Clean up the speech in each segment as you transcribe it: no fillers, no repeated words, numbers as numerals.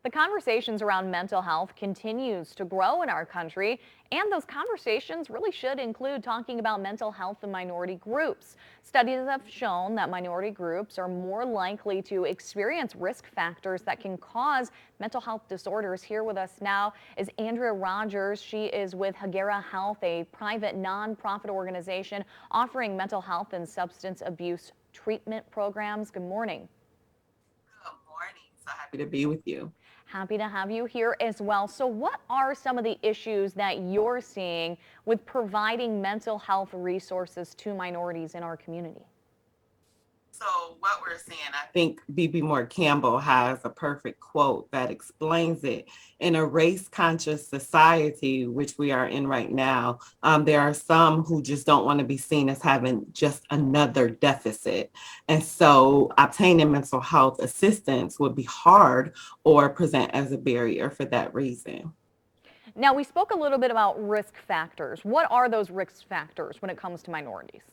The conversations around mental health continues to grow in our country, and those conversations really should include talking about mental health in minority groups. Studies have shown that minority groups are more likely to experience risk factors that can cause mental health disorders. Here with us now is Andrea Rogers. She is with Hegira Health, a private nonprofit organization offering mental health and substance abuse treatment programs. Good morning. Good morning. So happy to be with you. Happy to have you here as well. So what are some of the issues that you're seeing with providing mental health resources to minorities in our community? So, what we're seeing, I think BB Moore Campbell has a perfect quote that explains it. In a race conscious society, which we are in right now, there are some who just don't want to be seen as having just another deficit. And so, obtaining mental health assistance would be hard or present as a barrier for that reason. Now, we spoke a little bit about risk factors. What are those risk factors when it comes to minorities?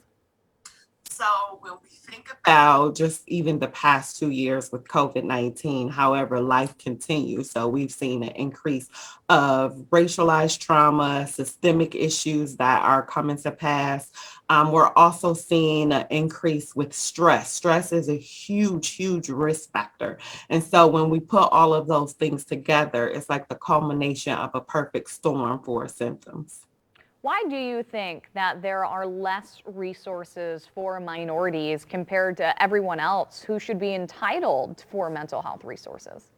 So when we think about just even the past 2 years with COVID-19, however, life continues. So we've seen an increase of racialized trauma, systemic issues that are coming to pass. We're also seeing an increase with stress. Stress is a huge risk factor. And so when we put all of those things together, it's like the culmination of a perfect storm for symptoms. Why do you think that there are less resources for minorities compared to everyone else who should be entitled for mental health resources?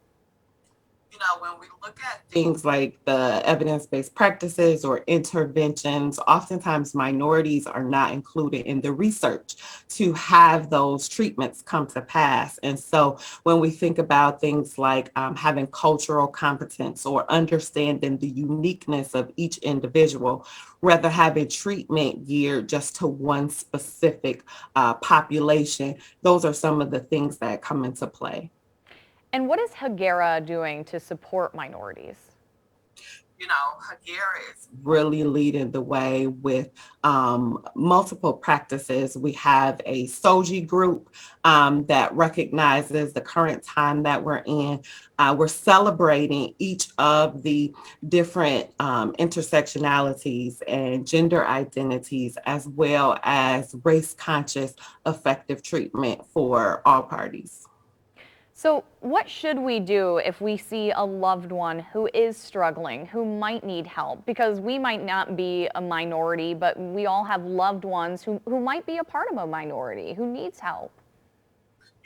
When we look at things like the evidence-based practices or interventions, oftentimes minorities are not included in the research to have those treatments come to pass. And so when we think about things like having cultural competence or understanding the uniqueness of each individual, rather having treatment geared just to one specific population, those are some of the things that come into play. And what is Hegira doing to support minorities? Hegira is really leading the way with multiple practices. We have a SOGI group that recognizes the current time that we're in. We're celebrating each of the different intersectionalities and gender identities, as well as race conscious effective treatment for all parties. So, what should we do if we see a loved one who is struggling, who might need help? Because we might not be a minority, but we all have loved ones who might be a part of a minority who needs help.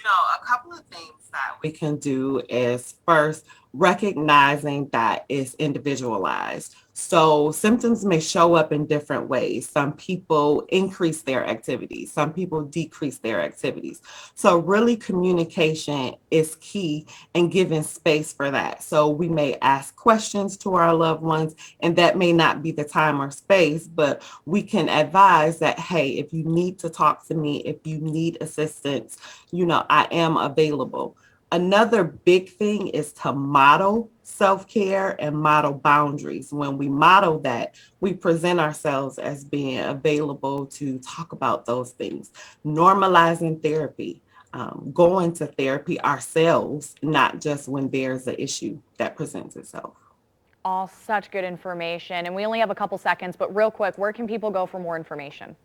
A couple of things that we can do is first recognizing that it's individualized. So symptoms may show up in different ways. Some people increase their activities, some people decrease their activities. So really communication is key and giving space for that. So we may ask questions to our loved ones, and that may not be the time or space, but we can advise that, hey, if you need to talk to me, if you need assistance, I am available. Another big thing is to model self-care and model boundaries. When we model that, we present ourselves as being available to talk about those things. Normalizing therapy, going to therapy ourselves, not just when there's an issue that presents itself. All such good information. And we only have a couple seconds, but real quick, where can people go for more information?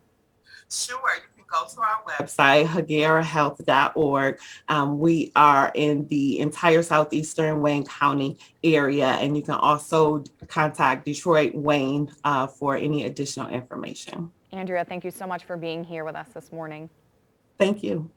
Sure, you can go to our website, hagirahealth.org. We are in the entire southeastern Wayne County area, and you can also contact Detroit Wayne for any additional information. Andrea, thank you so much for being here with us this morning. Thank you.